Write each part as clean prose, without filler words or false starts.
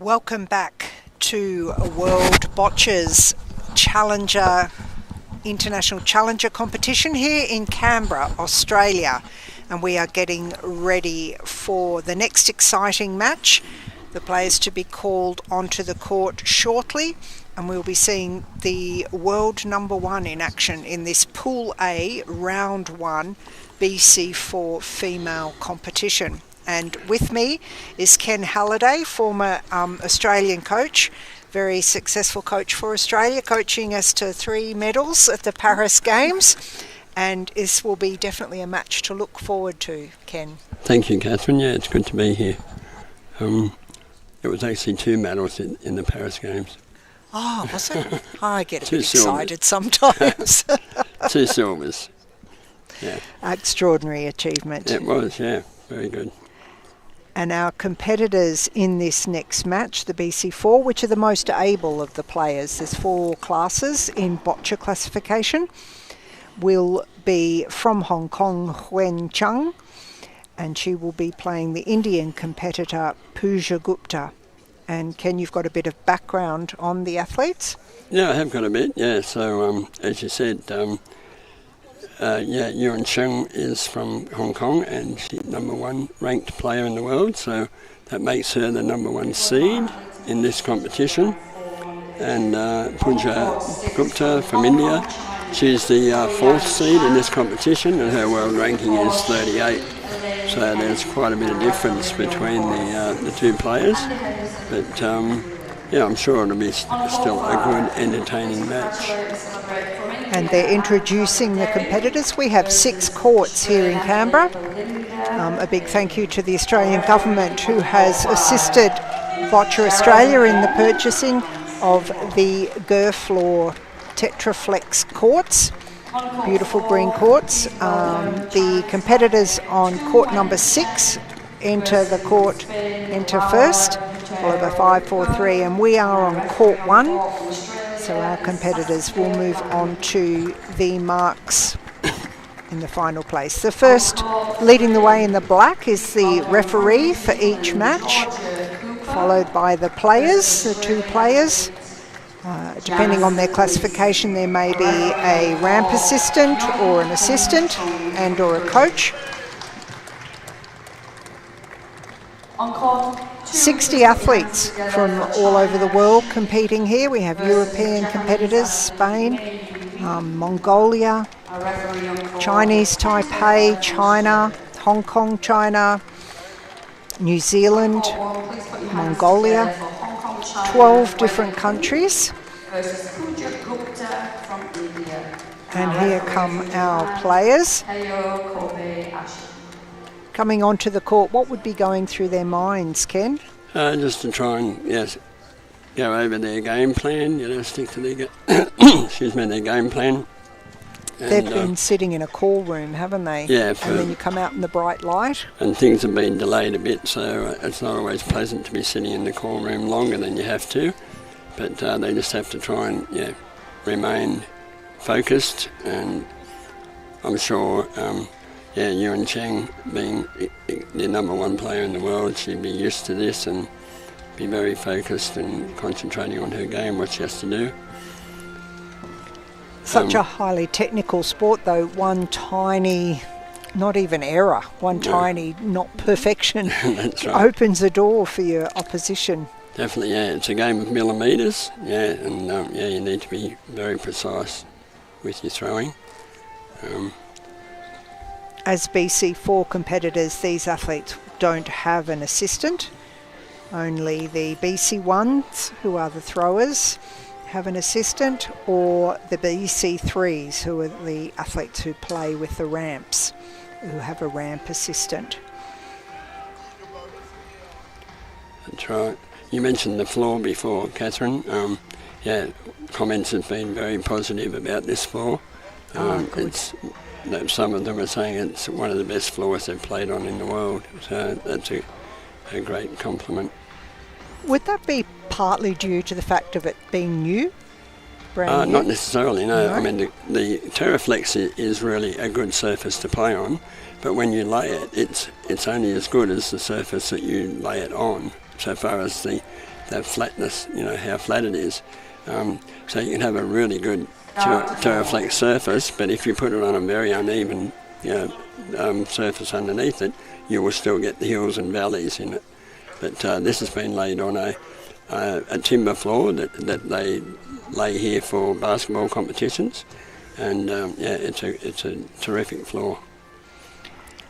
Welcome back to World Boccia's Challenger, International Challenger competition here in Canberra, Australia. And we are getting ready for the next exciting match. The players to be called onto the court shortly, and we'll be seeing the world number one in action in this Pool A Round 1 BC4 female competition. And with me is Ken Halliday, former Australian coach, very successful coach for Australia, coaching us to 3 medals at the Paris Games. And this will be definitely a match to look forward to, Ken. Thank you, Catherine. Yeah, it's good to be here. It was actually 2 medals in the Paris Games. Oh, was it? I get a bit silvers. excited sometimes. 2 silvers. Yeah. Extraordinary achievement. It was, yeah. Very good. And our competitors in this next match, the BC4, which are the most able of the players, there's 4 classes in Boccia classification, will be from Hong Kong, Cheung, and she will be playing the Indian competitor Pooja Gupta. And Ken, you've got a bit of background on the athletes? Yeah, I have got a bit, yeah. So, as you said, Yuen Cheung is from Hong Kong, and she's #1 ranked player in the world, so that makes her the #1 seed in this competition. And Pooja Gupta from India, she's the 4th seed in this competition, and her world ranking is 38. So there's quite a bit of difference between the 2 players. But I'm sure it'll be still a good, entertaining match. And they're introducing the competitors. We have 6 courts here in Canberra. A big thank you to the Australian government, who has assisted Boccia Australia in the purchasing of the Gerfloor Tetraflex courts, beautiful green courts. The competitors on court number 6 enter first, followed by 5, 4, 3, and we are on court 1. So our competitors will move on to the marks in the final place. The first, leading the way in the black, is the referee for each match, followed by the players, the 2 players. Depending on their classification, there may be a ramp assistant or an assistant and or a coach. 60 athletes from all over the world competing here. We have European competitors, Spain, Mongolia, Chinese Taipei, China, Hong Kong, China, New Zealand, Mongolia, 12 different countries. And here come our players. Coming onto the court, what would be going through their minds, Ken? Just to try and go over their game plan, stick to their their game plan. And, they've been sitting in a call room, haven't they? Yeah. And then you come out in the bright light. And things have been delayed a bit, so it's not always pleasant to be sitting in the call room longer than you have to. But they just have to try and remain focused, and I'm sure Yuen Cheung, being the #1 player in the world, she'd be used to this and be very focused and concentrating on her game, what she has to do. Such a highly technical sport, though. One tiny, not even error, tiny not perfection That's right. opens a door for your opposition. Definitely, yeah. It's a game of millimetres, and you need to be very precise with your throwing. As BC4 competitors, these athletes don't have an assistant. Only the BC1s, who are the throwers, have an assistant, or the BC3s, who are the athletes who play with the ramps, who have a ramp assistant. That's right. You mentioned the floor before, Catherine. Comments have been very positive about this floor. Good. Some of them are saying it's one of the best floors they've played on in the world, so that's a great compliment. Would that be partly due to the fact of it being new? Brand new? Not necessarily, no. I mean, the Terraflex is really a good surface to play on, but when you lay it, it's only as good as the surface that you lay it on, so far as the that flatness, how flat it is. So you can have a really good Turflex surface, but if you put it on a very uneven surface underneath it, you will still get the hills and valleys in it. But this has been laid on a timber floor that they lay here for basketball competitions, and it's a terrific floor.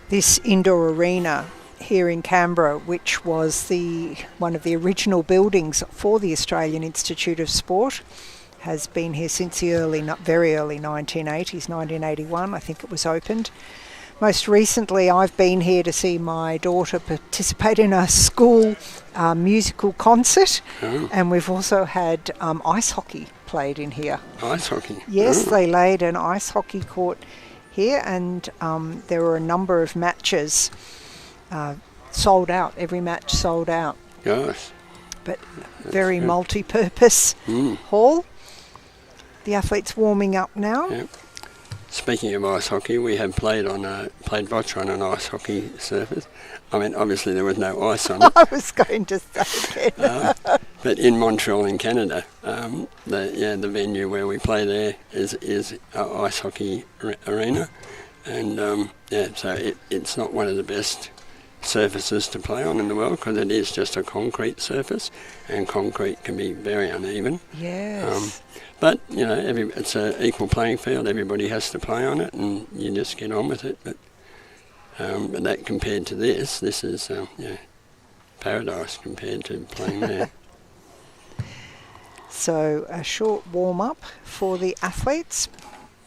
This indoor arena here in Canberra, which was one of the original buildings for the Australian Institute of Sport, has been here since the very early 1980s, 1981 I think it was opened. Most recently I've been here to see my daughter participate in a school musical concert, and we've also had ice hockey played in here. Ice hockey? Yes, they laid an ice hockey court here, and there were a number of matches sold out, every match sold out. Gosh. But very multi-purpose hall. The athletes warming up now. Yep. Speaking of ice hockey, we have played boccia on an ice hockey surface. I mean, obviously there was no ice on it. I was going to say that. But in Montreal, in Canada, the venue where we play there is an ice hockey arena, and so it's not one of the best surfaces to play on in the world, because it is just a concrete surface, and concrete can be very uneven. Yes. But it's an equal playing field. Everybody has to play on it, and you just get on with it. But that compared to this is paradise compared to playing there. So a short warm up for the athletes.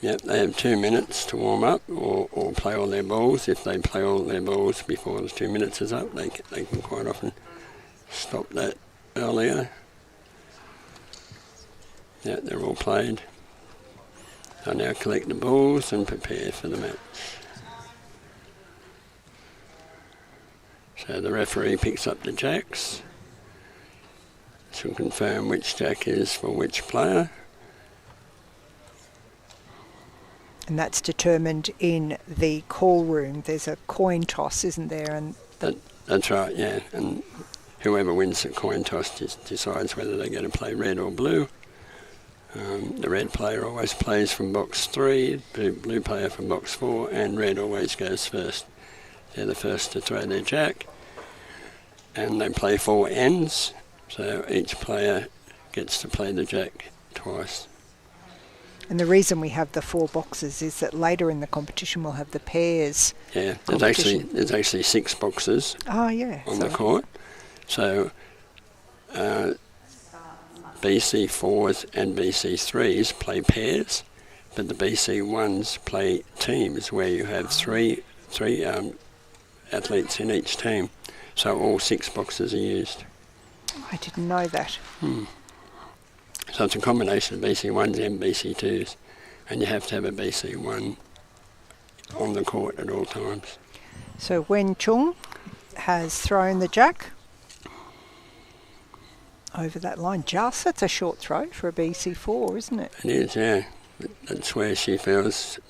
Yep, they have 2 minutes to warm up or play all their balls. If they play all their balls before the 2 minutes is up, they can quite often stop that earlier. Yeah, they're all played. They'll now collect the balls and prepare for the match. So the referee picks up the jacks. She'll confirm which jack is for which player. And that's determined in the call room. There's a coin toss, isn't there? And that's right, yeah. And whoever wins the coin toss decides whether they're going to play red or blue. The red player always plays from box 3, the blue player from box 4, and red always goes first. They're the first to throw their jack, and they play 4 ends, so each player gets to play the jack twice. And the reason we have the 4 boxes is that later in the competition we'll have the pairs. Yeah, there's actually 6 boxes on the court. So BC4s and BC3s play pairs, but the BC1s play teams where you have three athletes in each team. So all 6 boxes are used. I didn't know that. So it's a combination of BC1s and BC2s, and you have to have a BC1 on the court at all times. So when Cheung has thrown the jack over that line, that's a short throw for a BC4, isn't it? It is, yeah. That's where she feels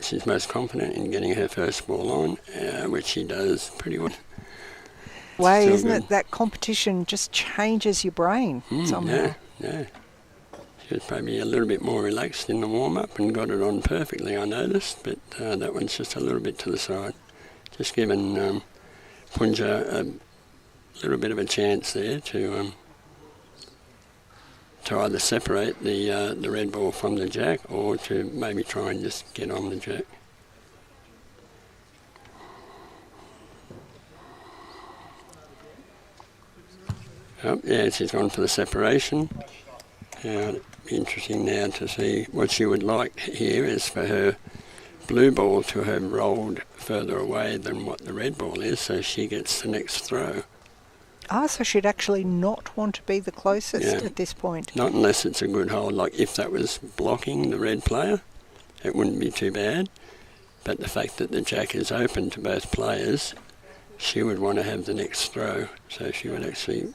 she's most confident in getting her first ball on, which she does pretty well. Way, isn't it? That competition just changes your brain somehow. Yeah. She was probably a little bit more relaxed in the warm-up and got it on perfectly, I noticed, but that one's just a little bit to the side. Just giving Pooja a little bit of a chance there to either separate the red ball from the jack, or to maybe try and just get on the jack. Oh, yeah, she's gone for the separation. It'd be interesting now to see what she would like here is for her blue ball to have rolled further away than what the red ball is, so she gets the next throw. So she'd actually not want to be the closest at this point. Not unless it's a good hole. Like if that was blocking the red player, it wouldn't be too bad. But the fact that the jack is open to both players, she would want to have the next throw. So she would actually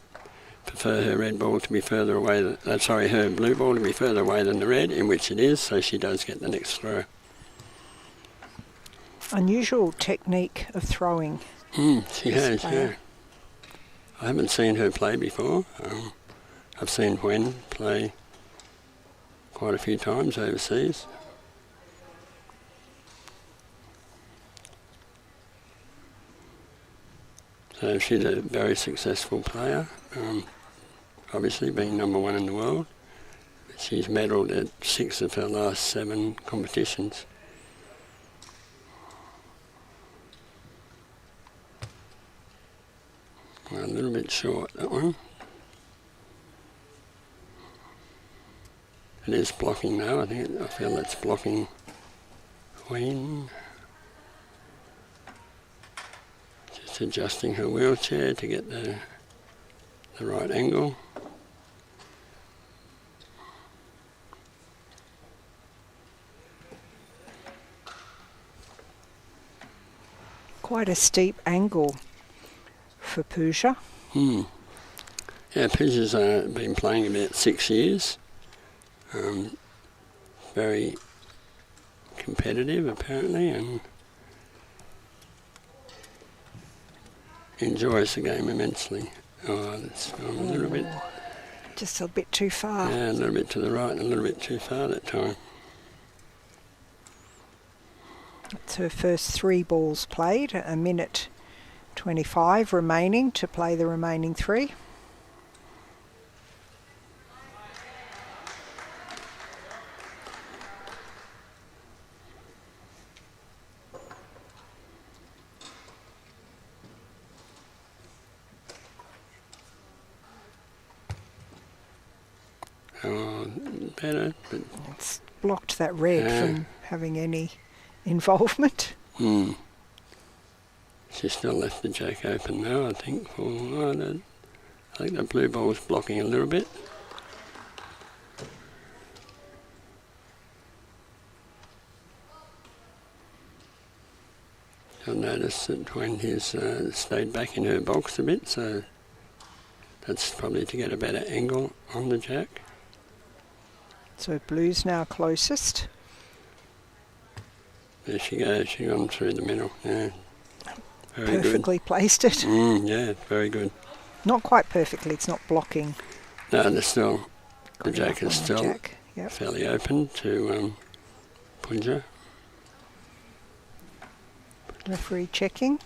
prefer her red ball to be further away, her blue ball to be further away than the red, in which it is, so she does get the next throw. Unusual technique of throwing. She has, yeah. I haven't seen her play before. I've seen Yuen play quite a few times overseas. So she's a very successful player, obviously being number 1 in the world. She's medalled at 6 of her last 7 competitions. Well, a little bit short, that one. It is blocking now. I feel that's blocking Queen. Just adjusting her wheelchair to get the right angle. Quite a steep angle for Pooja. Yeah, Pooja's been playing about 6 years. Very competitive apparently, and enjoys the game immensely. Oh, that's gone a little bit. Just a bit too far. Yeah, a little bit to the right and a little bit too far that time. It's her first 3 balls played, a minute 25 remaining to play the remaining 3. Oh, better, but It's blocked that red from having any involvement. She's still left the jack open now, I think. I think the blue ball's blocking a little bit. You'll notice that when he's stayed back in her box a bit, so that's probably to get a better angle on the jack. So blue's now closest. There she goes, she's gone through the middle. Yeah, very Perfectly good. placed it. Yeah, very good. Not quite perfectly, it's not blocking. No, there's still, the jack is still Jack. Yep. fairly open to Pooja. Referee checking.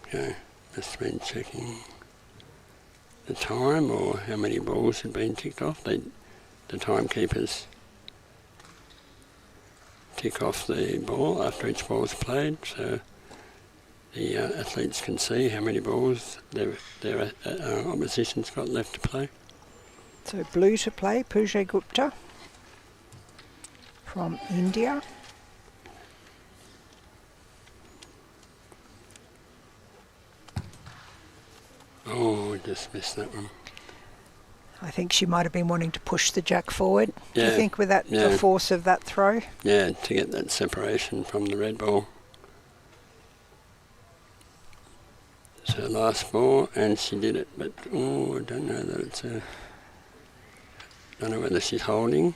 Okay, must have been checking the time or how many balls had been ticked off. The timekeepers tick off the ball after each ball is played, so the athletes can see how many balls their opposition's got left to play. So blue to play, Pooja Gupta from India. Oh, just missed that one. I think she might have been wanting to push the jack forward. Do you Yeah, think with that the force of that throw? Yeah, to get that separation from the red ball. It's her last ball, and she did it, but I don't know that it's a... I don't know whether she's holding.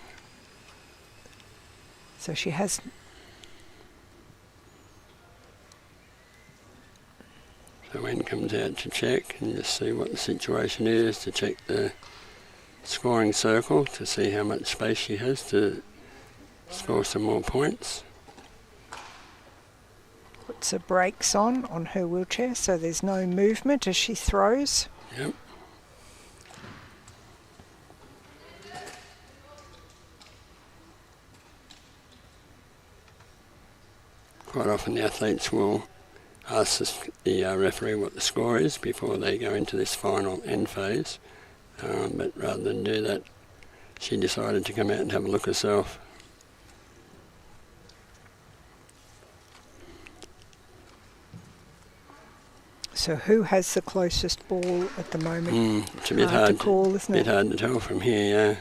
So she has... So Yuen comes out to check and just see what the situation is, to check the scoring circle, to see how much space she has to score some more points. Puts her brakes on her wheelchair so there's no movement as she throws. Yep. Quite often the athletes will ask the referee what the score is before they go into this final end phase, but rather than do that, she decided to come out and have a look herself. So who has the closest ball at the moment? It's a bit hard to call, isn't it? Bit hard to tell from here,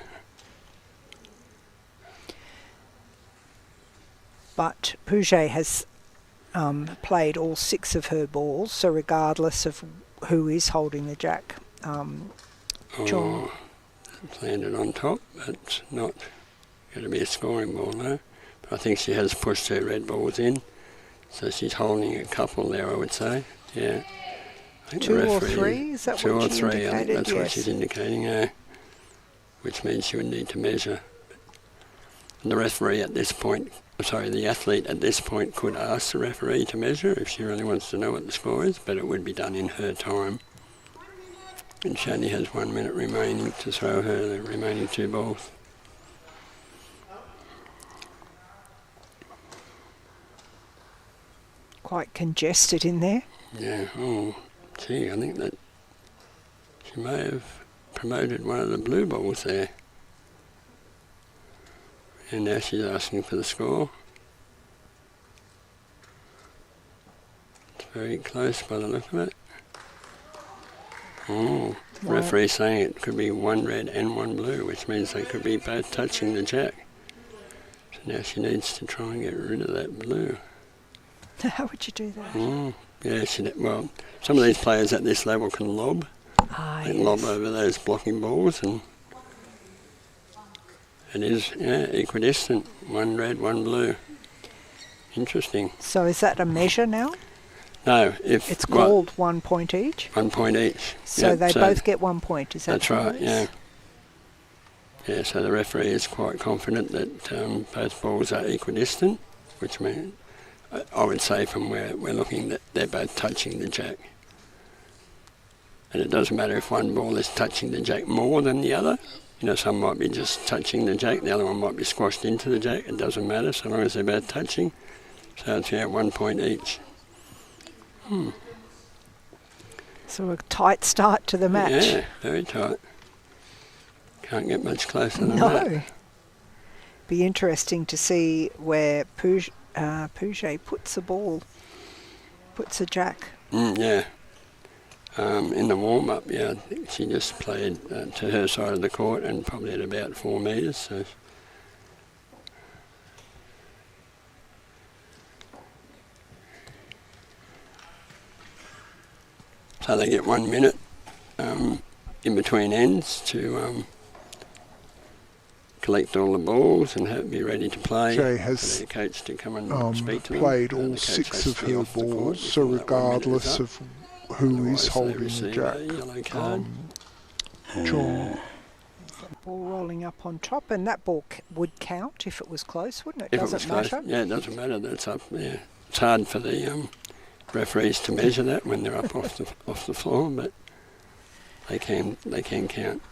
yeah. But Pooja has played all 6 of her balls, so regardless of who is holding the jack, Cheung. Landed on top, but not going to be a scoring ball, no. I think she has pushed her red balls in, so she's holding a couple there, I would say. Yeah. I think 2 or 3, is that what she indicated? 2 or 3, I think that's yes. what she's indicating, yeah. Which means she would need to measure. And the referee at this point, the athlete at this point could ask the referee to measure if she really wants to know what the score is, but it would be done in her time. And she only has 1 minute remaining to throw her the remaining 2 balls. Quite congested in there. Yeah, oh, gee, I think that she may have promoted one of the blue balls there. And now she's asking for the score. It's very close by the look of it. Oh, the referee saying it could be 1 red and 1 blue, which means they could be both touching the jack. So now she needs to try and get rid of that blue. How would you do that? Yeah, well, some of these players at this level can lob. They can lob over those blocking balls, and it is equidistant. 1 red, 1 blue. Interesting. So is that a measure now? No, it's called 1 point each. 1 point each. So they both get 1 point. Is that that's right? Yeah. Yeah. So the referee is quite confident that both balls are equidistant, which means I would say from where we're looking that they're both touching the jack. And it doesn't matter if one ball is touching the jack more than the other. You know, some might be just touching the jack, the other one might be squashed into the jack. It doesn't matter so long as they're both touching. So it's 1 point each. So a tight start to the match. Yeah, very tight. Can't get much closer than No. that. Be interesting to see where Pooja puts the ball, puts a jack. Yeah. In the warm-up, I think she just played to her side of the court and probably at about 4 metres. So they get 1 minute in between ends to collect all the balls and be ready to play. Jay has for their coach to come and speak to played them. all 6 of her balls, so regardless of who is holding the jack. Cheung. Ball rolling up on top, and that ball would count if it was close, wouldn't it? If Doesn't it was matter. close. Yeah, it doesn't matter that it's up there. It's hard for the referees to measure that when they're up off the floor, but they can count.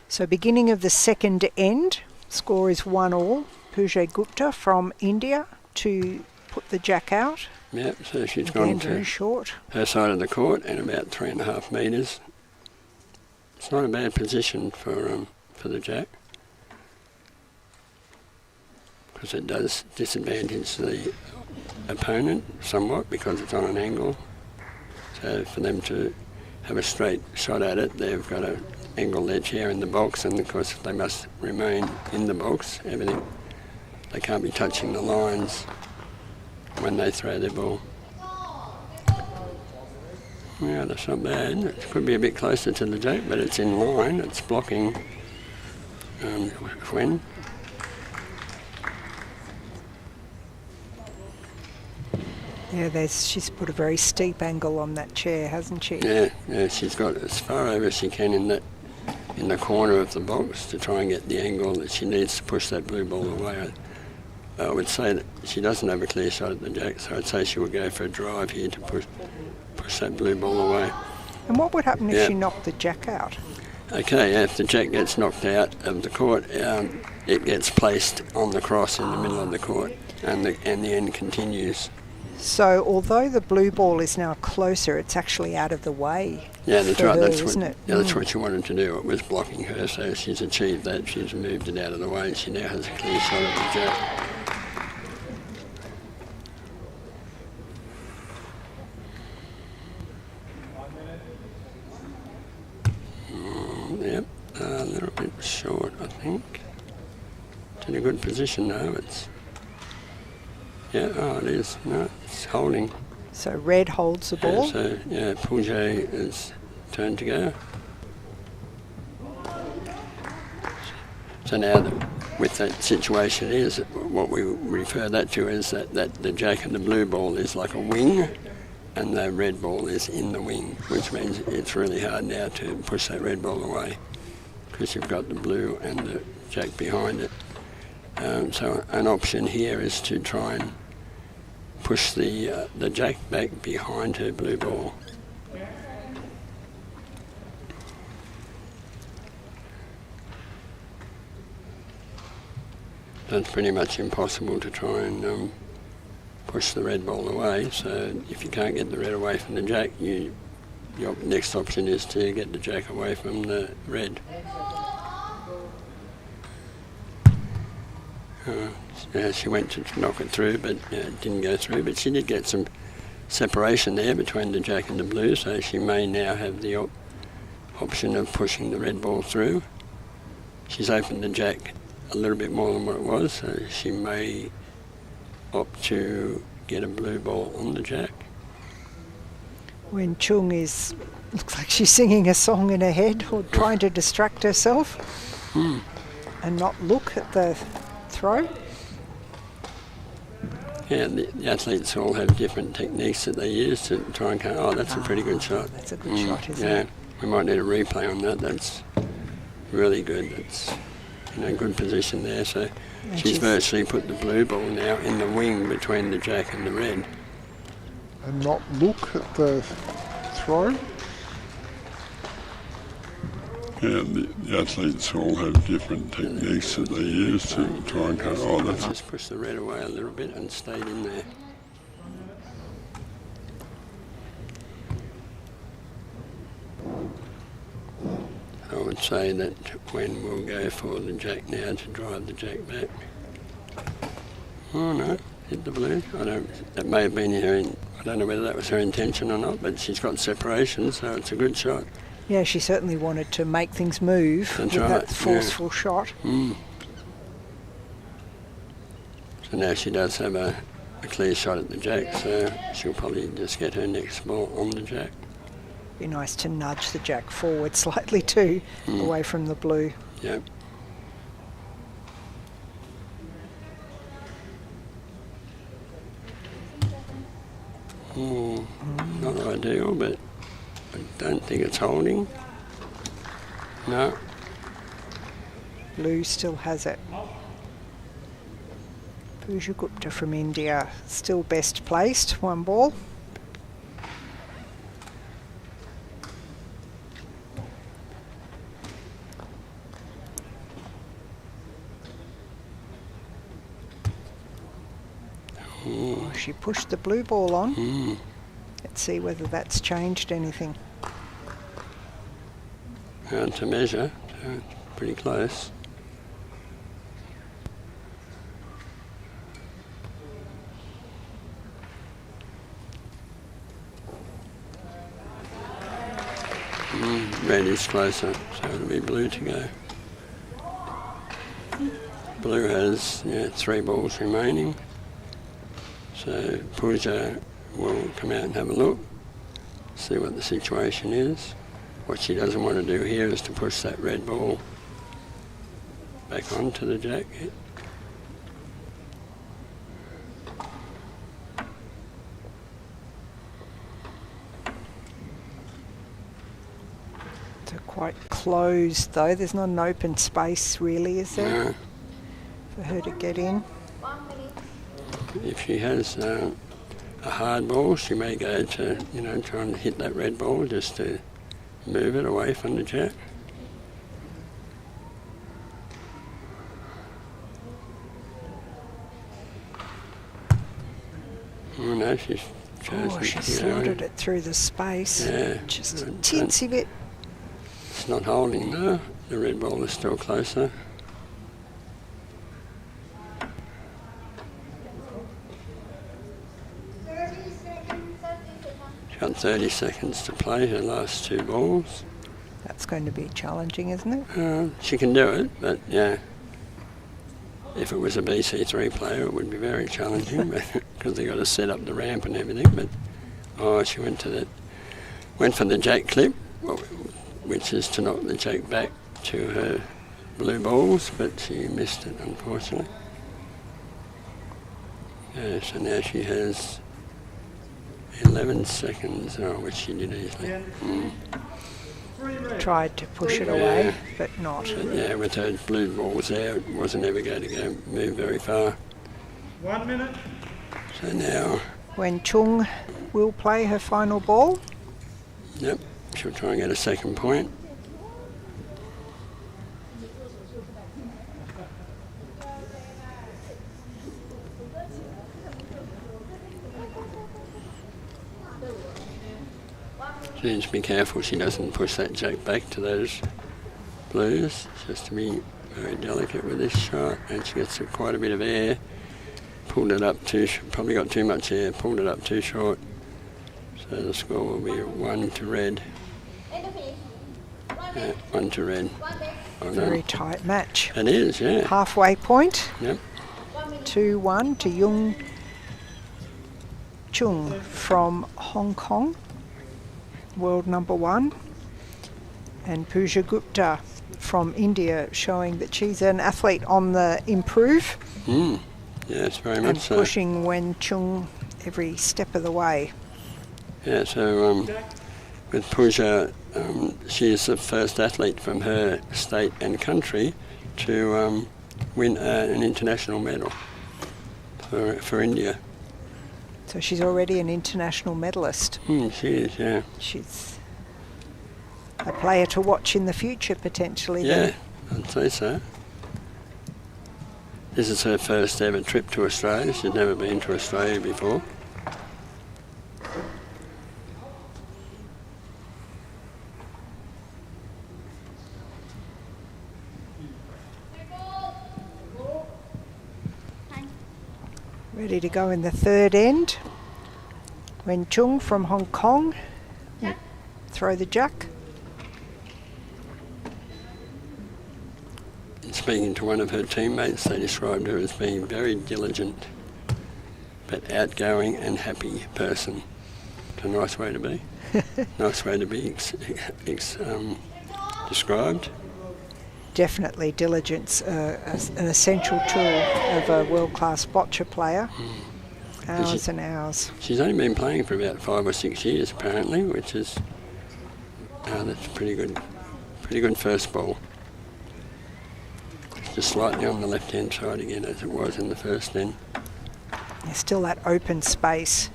So beginning of the second end, score is 1-1. Pooja Gupta from India to put the jack out. Yeah, so she's Again, gone very to short. her side of the court and about 3.5 metres. It's not a bad position for the jack, because it does disadvantage the opponent somewhat because it's on an angle. So for them to have a straight shot at it, they've got to angle their chair in the box, and of course they must remain in the box. Everything, they can't be touching the lines when they throw their ball. Yeah, that's not bad. It could be a bit closer to the jack, but it's in line. It's blocking Yuen. Yeah, she's put a very steep angle on that chair, hasn't she? Yeah, she's got as far over as she can in the corner of the box to try and get the angle that she needs to push that blue ball away. I would say that she doesn't have a clear shot at the jack, so I'd say she would go for a drive here to push that blue ball away. And what would happen if she knocked the jack out? Okay, if the jack gets knocked out of the court, it gets placed on the cross in the middle of the court, and the end continues. So although the blue ball is now closer, it's actually out of the way. Yeah, that's right. Isn't it? Yeah, that's what she wanted to do. It was blocking her, so she's achieved that. She's moved it out of the way. She now has a clear shot at the jack. Yep, a little bit short, I think. It's in a good position though. It is. No, it's holding. So red holds the ball. Pooja is turn to go. So now with that situation is, what we refer that to is that the jack and the blue ball is like a wing, and the red ball is in the wing, which means it's really hard now to push that red ball away because you've got the blue and the jack behind it. So an option here is to try and push the jack back behind her blue ball. That's pretty much impossible to try and push the red ball away. So if you can't get the red away from the jack, your next option is to get the jack away from the red. She went to knock it through, but it didn't go through. But she did get some separation there between the jack and the blue, so she may now have the option of pushing the red ball through. She's opened the jack a little bit more than what it was, so she may opt to get a blue ball on the jack. When Cheung looks like she's singing a song in her head or trying to distract herself and not look at the throw. Yeah, the athletes all have different techniques that they use to try and go, that's a pretty good shot. That's a good shot, isn't it? Yeah, we might need a replay on that. That's really good. That's good position there. So she's virtually put the blue ball now in the wing between the jack and the red. And not look at the throw. Yeah, the athletes all have different techniques that they use to try and go, Let's just push the red away a little bit and stayed in there. I would say that Yuen will go for the jack now to drive the jack back. Oh no, hit the blue. That may have been I don't know whether that was her intention or not, but she's got separation, so it's a good shot. Yeah, she certainly wanted to make things move with that forceful shot. So now she does have a clear shot at the jack, so she'll probably just get her next ball on the jack. Be nice to nudge the jack forward slightly too, away from the blue. Yep. Not ideal, but I don't think it's holding. No. Blue still has it. Pooja Gupta from India still best placed, one ball. She pushed the blue ball on. Let's see whether that's changed anything. Hard to measure, so it's pretty close. Red is closer, so it'll be blue to go. Blue has 3 balls remaining. So Pooja will come out and have a look, see what the situation is. What she doesn't want to do here is to push that red ball back onto the jack. They're quite closed though, there's not an open space really, is there? No. For her to get in. If she has a hard ball, she may go to, try and hit that red ball just to move it away from the jack. Oh no, she's chosen. She slotted it through the space. Yeah. Just a teensy bit. It's not holding though. The red ball is still closer. Got 30 seconds to play her last 2 balls. That's going to be challenging, isn't it? She can do it, but if it was a BC4 player, it would be very challenging because they got to set up the ramp and everything. But she went for the jack clip, which is to knock the jack back to her blue balls, but she missed it, unfortunately. Yeah, so now she has 11 seconds, which she did easily. Tried to push it away, but not. But yeah, with her blue balls there, it wasn't ever going to move very far. 1 minute. So now... When Cheung will play her final ball. Yep, she'll try and get a second point. She needs to be careful she doesn't push that jack back to those blues. She has to be very delicate with this shot, and she gets quite a bit of air. Pulled it up probably got too much air, pulled it up too short. So the score will be 1 to red. Yeah, 1 to red. Very tight match. It is, yeah. Halfway point. Yep. 2-1 to Cheung from Hong Kong, world number 1. And Pooja Gupta from India, showing that she's an athlete on the improve. Yes, very much so. And pushing Yuen Cheung every step of the way. Yeah, so with Pooja, she is the first athlete from her state and country to win an international medal for India. So she's already an international medalist. She is, yeah. She's a player to watch in the future, potentially. Yeah, I'd say so. This is her first ever trip to Australia. She's never been to Australia before. Ready to go in the third end. Yuen Cheung from Hong Kong will throw the jack. Speaking to one of her teammates, they described her as being very diligent, but outgoing and happy person. It's a nice way to be. Nice way to be described. Definitely diligence, an essential tool of a world-class boccia player. Hours and hours. She's only been playing for about 5 or 6 years, apparently, which is that's pretty good. Pretty good first ball. Just slightly on the left-hand side again, as it was in the first end. There's still that open space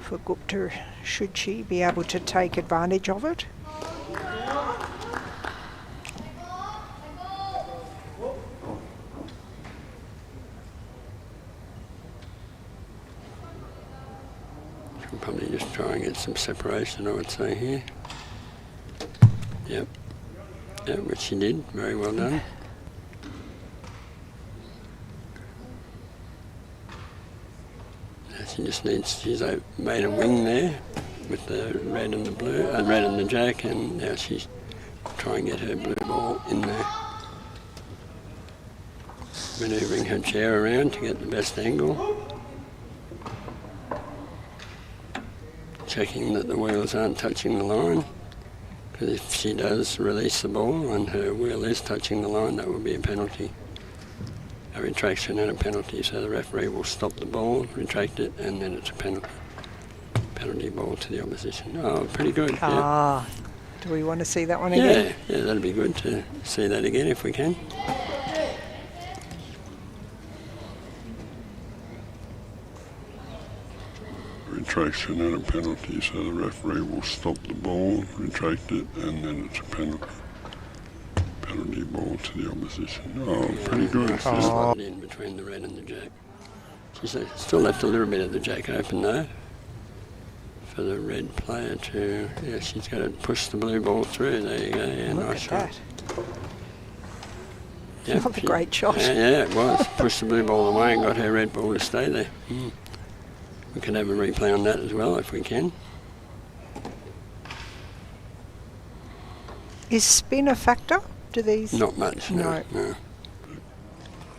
for Gupta, should she be able to take advantage of it. She'll probably just try and get some separation, I would say, here. Yep, which she did. Very well done. She just needs, she's made a wing there with the red and the blue, red and the jack, and now she's trying to get her blue ball in there. Manoeuvring her chair around to get the best angle. Checking that the wheels aren't touching the line, because if she does release the ball and her wheel is touching the line, that will be a penalty. A retraction and a penalty, so the referee will stop the ball, retract it, and then it's a penalty ball to the opposition. Oh, pretty good. Ah, yeah. Do we want to see that one again? Yeah, that'd be good to see that again if we can. Retraction and a penalty, so the referee will stop the ball, retract it, and then it's a penalty ball to the opposition. Oh, pretty good. Slotted in between the red and the jack. She's still left a little bit of the jack open though, for the red player to, she's got to push the blue ball through. There you go, yeah, nice shot. Yep, what a great shot. Yeah, it was. Pushed the blue ball away and got her red ball to stay there. We can have a replay on that as well if we can. Is spin a factor? Do these? Not much, no. I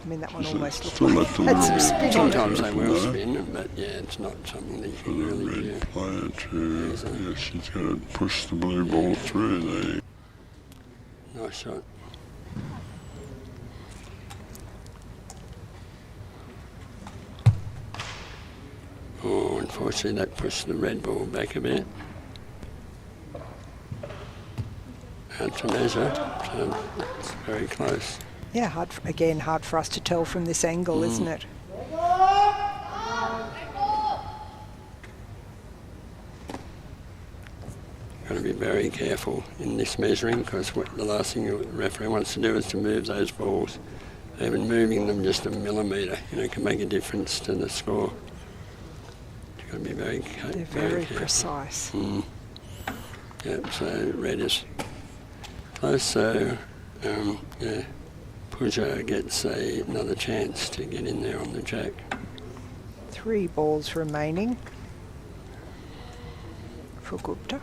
mean, that one almost looks like had some spin. Sometimes they will spin, but yeah, it's not something that you can really do. Player to, she's got to push the blue ball through there. Nice shot. Unfortunately, that pushed the red ball back a bit. Hard to measure, so it's very close. Yeah, hard for us to tell from this angle, isn't it? Got to be very careful in this measuring, because the last thing the referee wants to do is to move those balls. Even moving them just a millimetre, can make a difference to the score. You've got to be very careful. They're very precise. Yep, so red is close, so Pooja gets another chance to get in there on the jack. 3 balls remaining for Gupta.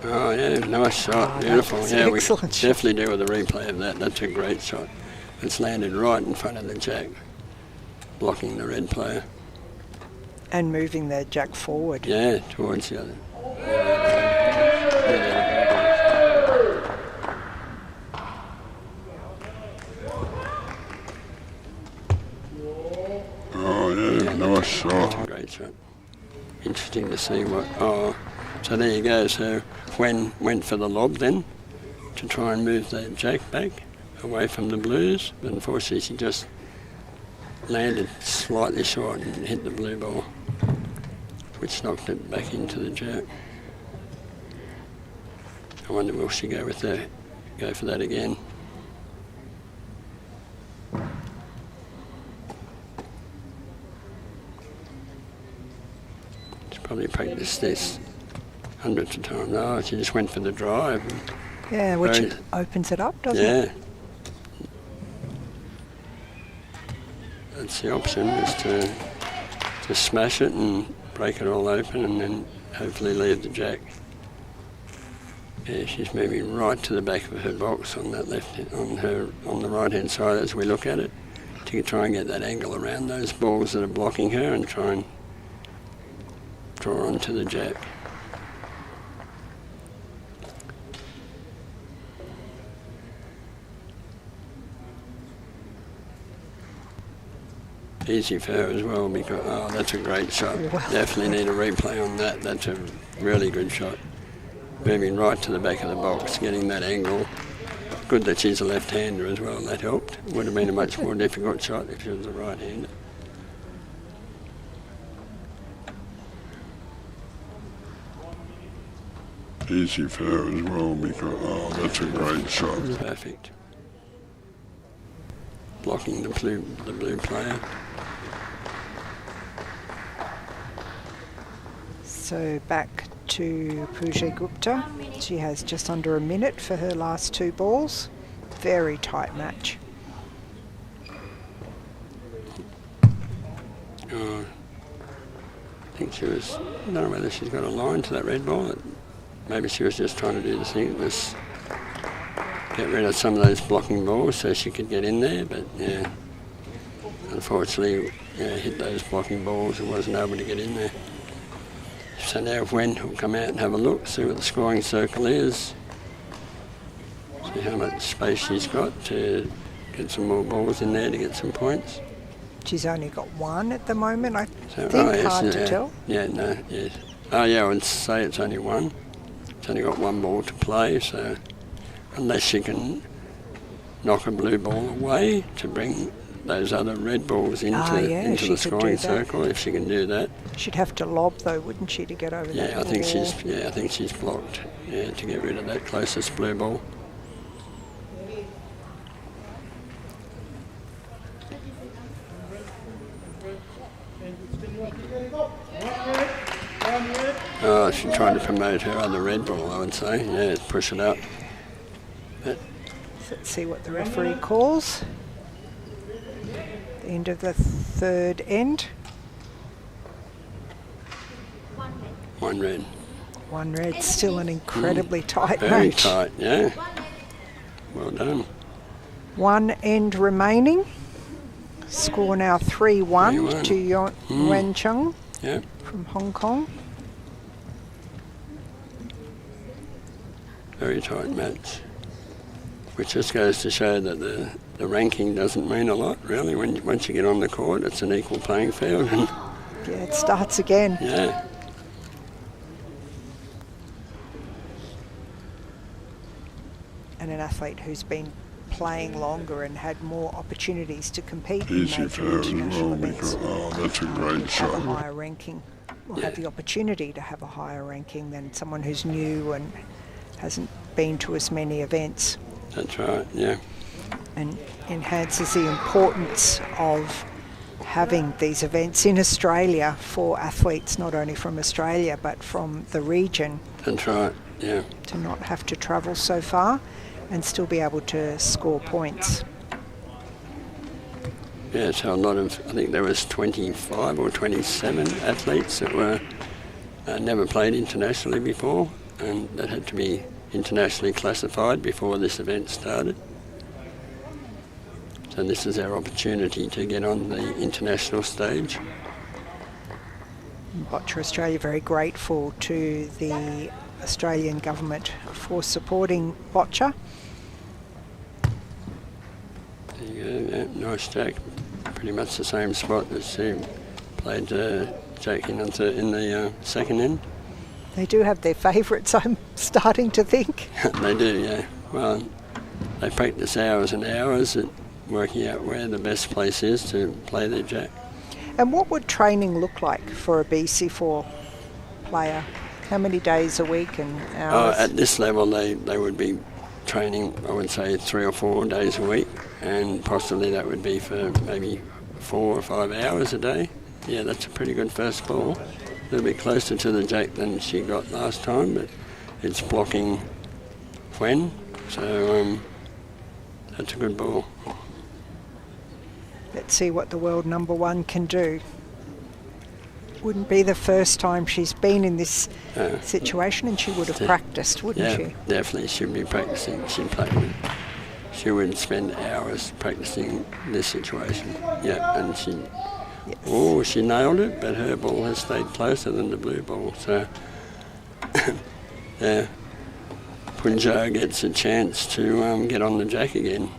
Oh yeah, nice shot, beautiful. Yeah, we excellent shot. definitely do with a replay of that. That's a great shot. It's landed right in front of the jack, blocking the red player. And moving their jack forward. Yeah, towards the other. Oh yeah, nice shot. That's a great shot. Interesting to see what. Oh, so there you go. So Yuen went for the lob then to try and move the jack back away from the blues, but unfortunately she just landed slightly short and hit the blue ball, which knocked it back into the jack. I wonder will she go for that again? She's probably practiced this hundreds of times. No, she just went for the drive. Yeah, which it opens it up, doesn't it? Yeah. That's the option, is to smash it and break it all open and then hopefully leave the jack. Yeah, she's moving right to the back of her box on that on the right hand side as we look at it, to try and get that angle around those balls that are blocking her and try and draw onto the jack. Easy for her as well, because that's a great shot. Wow. Definitely need a replay on that. That's a really good shot. Moving right to the back of the box, getting that angle. Good that she's a left-hander as well, that helped. It would have been a much more difficult shot if she was a right-hander. Easy for her as well, because that's a great shot. Perfect. Blocking the blue player. So back to Pooja Gupta. She has just under a minute for her last 2 balls. Very tight match. I think she was, I don't know whether she's got a line to that red ball. Maybe she was just trying to do the thing, get rid of some of those blocking balls so she could get in there, but yeah, unfortunately, hit those blocking balls and wasn't able to get in there. So now Yuen will come out and have a look, see what the scoring circle is, see how much space she's got to get some more balls in there to get some points. She's only got 1 at the moment, I think. Yes, hard to tell. Yeah, no, yes. Oh yeah, I would say it's only 1. It's only got 1 ball to play, so unless she can knock a blue ball away to bring those other red balls into the scoring circle, if she can do that. She'd have to lob though, wouldn't she, to get over that? Yeah, I think she's blocked. Yeah, to get rid of that closest blue ball. Oh, she tried to promote her other red ball, I would say. Yeah, push it up. But let's see what the referee calls. The end of the 3rd end. 1 red. 1 red, still an incredibly tight Very match. tight, yeah. Well done. 1 end remaining. Score now 3-1 to Yuen Cheung Yep. from Hong Kong. very tight match. Which just goes to show that the ranking doesn't mean a lot, really. Once you get on the court, it's an equal playing field. And yeah, it starts again. Yeah. And an athlete who's been playing longer and had more opportunities to compete in Easy major for her as international well, events. because, that's a great Have a shot. higher ranking, or have the opportunity to have a higher ranking than someone who's new and hasn't been to as many events. That's right, yeah. And enhances the importance of having these events in Australia for athletes, not only from Australia but from the region. That's right, yeah. To not have to travel so far and still be able to score points. Yeah, so a lot of, I think there was 25 or 27 athletes that were never played internationally before, and that had to be internationally classified before this event started. So this is our opportunity to get on the international stage. Boccia Australia very grateful to the Australian government for supporting Boccia. There you go, yeah, nice jack. Pretty much the same spot as she played Jack in the second end. They do have their favourites, I'm starting to think. They do, yeah. Well, they practice hours and hours at working out where the best place is to play their jack. And what would training look like for a BC4 player? How many days a week and hours? At this level, they would be training, I would say, 3 or 4 days a week, and possibly that would be for maybe 4 or 5 hours a day. Yeah, that's a pretty good first ball. A little bit closer to the jack than she got last time, but it's blocking Yuen, so that's a good ball. Let's see what the world number one can do. Wouldn't be the first time she's been in this situation, and she would have practiced, wouldn't she? Yeah, definitely she'd be practicing. She would spend hours practicing this situation. Yeah, and she nailed it, but her ball has stayed closer than the blue ball. So, yeah, Pooja gets a chance to get on the jack again.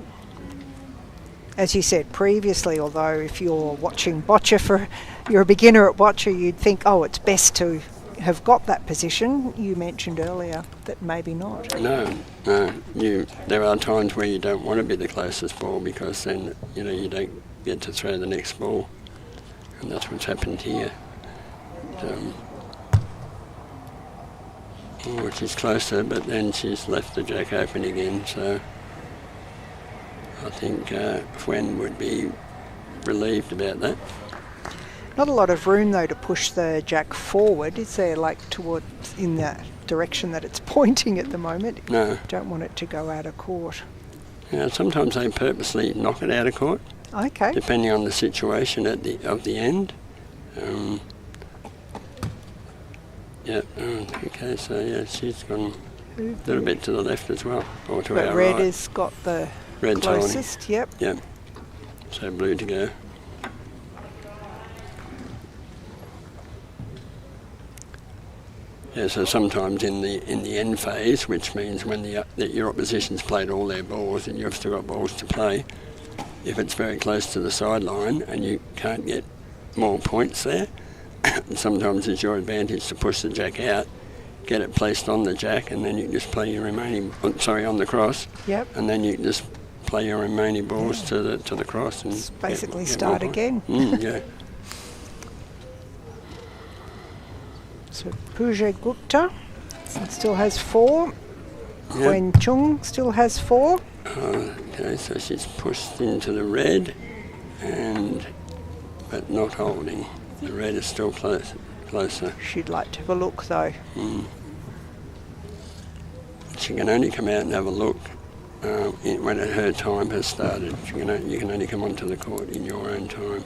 As you said previously, although if you're watching Boccia, you're a beginner at Boccia, you'd think, oh, it's best to have got that position. You mentioned earlier that maybe not. No. There are times where you don't want to be the closest ball, because then you don't get to throw the next ball, and that's what's happened here. She's closer, but then she's left the jack open again. So I think Yuen would be relieved about that. Not a lot of room though to push the jack forward, is there? Like towards in that direction that it's pointing at the moment. No. Don't want it to go out of court. Yeah, sometimes they purposely knock it out of court. Okay. Depending on the situation of the end. Okay, so yeah, she's gone a little bit to the left as well, or to our right. But red has got the red closest, tiny. Yep. So blue to go. Yeah, so sometimes in the end phase, which means when your opposition's played all their balls and you've still got balls to play, if it's very close to the sideline and you can't get more points there, sometimes it's your advantage to push the jack out, get it placed on the jack, and then you can just play your remaining, on the cross. Yep. And then you can just play your remaining balls to the cross and basically start again. Yeah. So Pooja Gupta still has 4. Yuen Cheung still has 4. Okay, so she's pushed into the red, but not holding. The red is still closer. She'd like to have a look though. She can only come out and have a look when her time has started. You can only come onto the court in your own time.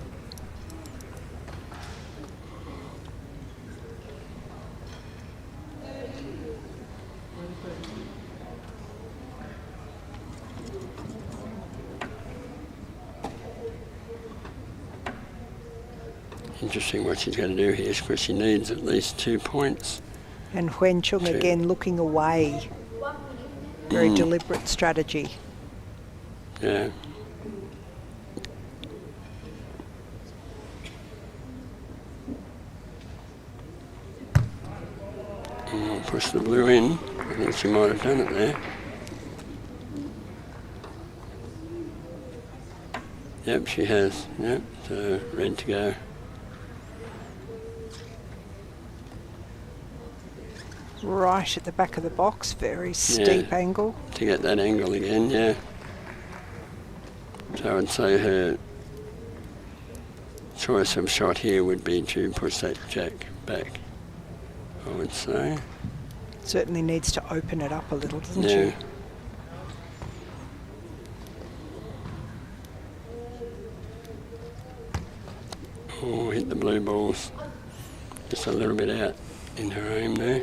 Interesting what she's going to do here, because she needs at least 2 points. And Cheung again looking away. Very deliberate strategy. Yeah. I'll push the blue in. I think she might have done it there. Yep, she has. Yep, so red to go. Right at the back of the box, very steep angle. To get that angle again, yeah. So I'd say her choice of shot here would be to push that jack back, I would say. Certainly needs to open it up a little, doesn't Yeah. she? Oh, hit the blue balls just a little bit out in her aim there.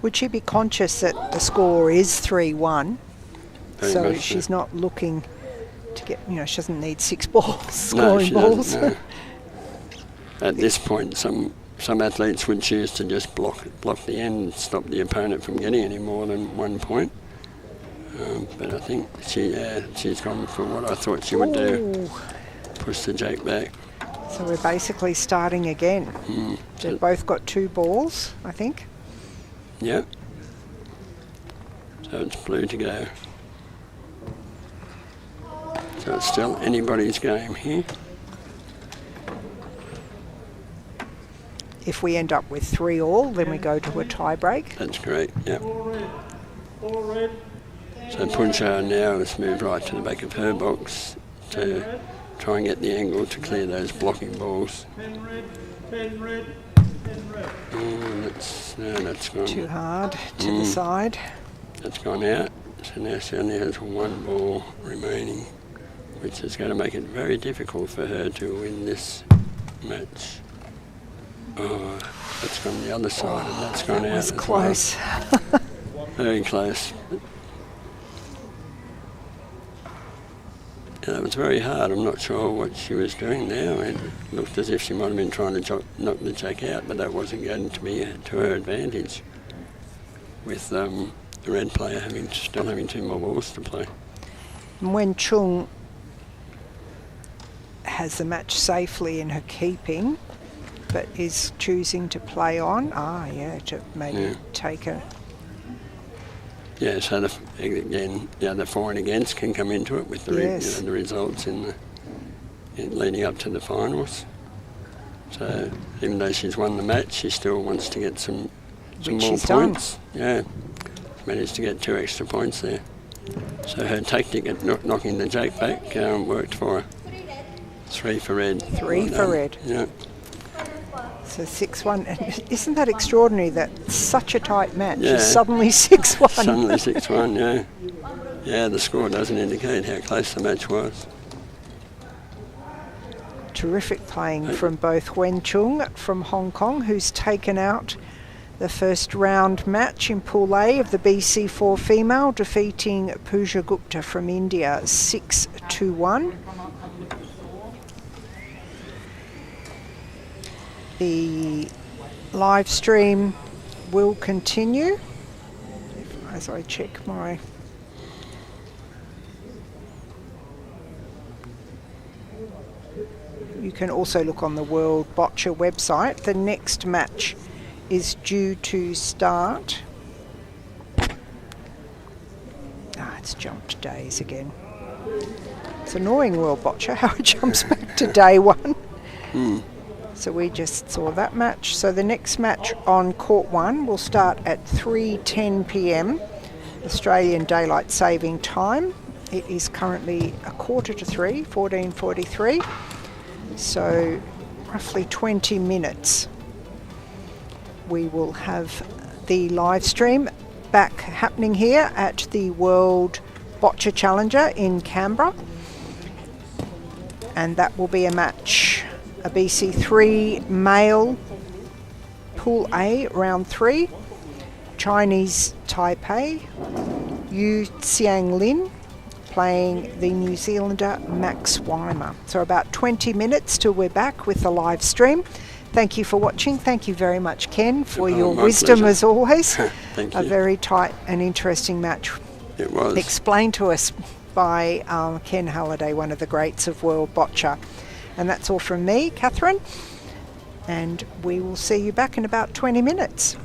Would she be conscious that the score is 3-1? Very So much she's so. not looking to get, she doesn't need 6 balls, No, scoring she balls. doesn't, no. At this point, some athletes would choose to just block the end and stop the opponent from getting any more than 1 point. But I think she's gone for what I thought she would do. Push the jack back. So we're basically starting again. They've both got 2 balls, I think. Yep. So it's blue to go. So it's still anybody's game here. If we end up with 3-all, then we go to a tie break. That's great, yep. So Pooja now has moved right to the back of her box to try and get the angle to clear those blocking balls. That's gone. Too hard to the side. That's gone out. So now she only has 1 ball remaining, which is going to make it very difficult for her to win this match. Oh, that's gone the other side, and that's gone out. That was close. Well. Very close. Yeah, that was very hard. I'm not sure what she was doing now. It looked as if she might have been trying to knock the jack out, but that wasn't going to be to her advantage, with the red player still having 2 more balls to play. And when Cheung has the match safely in her keeping, but is choosing to play on, to maybe take her. Yeah, so the for and against can come into it with the the results in leading up to the finals. So even though she's won the match, she still wants to get some more points. Yeah, managed to get 2 extra points there. So her tactic at knocking the jack back worked for her. 3 for red. 3 for red. Yeah. So 6-1. And isn't that extraordinary that such a tight match Yeah. is suddenly 6-1? Suddenly 6-1, yeah. Yeah, the score doesn't indicate how close the match was. Terrific playing from both Yuen Cheung from Hong Kong, who's taken out the first round match in Pool A of the BC4 female, defeating Pooja Gupta from India 6-1. The live stream will continue as I check my... You can also look on the World Boccia website. The next match is due to start... it's jumped days again. It's annoying, World Boccia, how it jumps back to day 1. So we just saw that match. So the next match on Court 1 will start at 3:10 p.m. Australian Daylight Saving Time. It is currently 2:45, 14:43. So roughly 20 minutes. We will have the live stream back happening here at the World Boccia Challenger in Canberra. And that will be a match. A BC3 male Pool A round 3, Chinese Taipei, Yu Xiang Lin playing the New Zealander Max Weimer. So about 20 minutes till we're back with the live stream. Thank you for watching. Thank you very much, Ken, for your wisdom pleasure. as always. Thank you. A very tight and interesting match. It was. explained to us by Ken Halliday, one of the greats of world boccia. And that's all from me, Catherine, and we will see you back in about 20 minutes.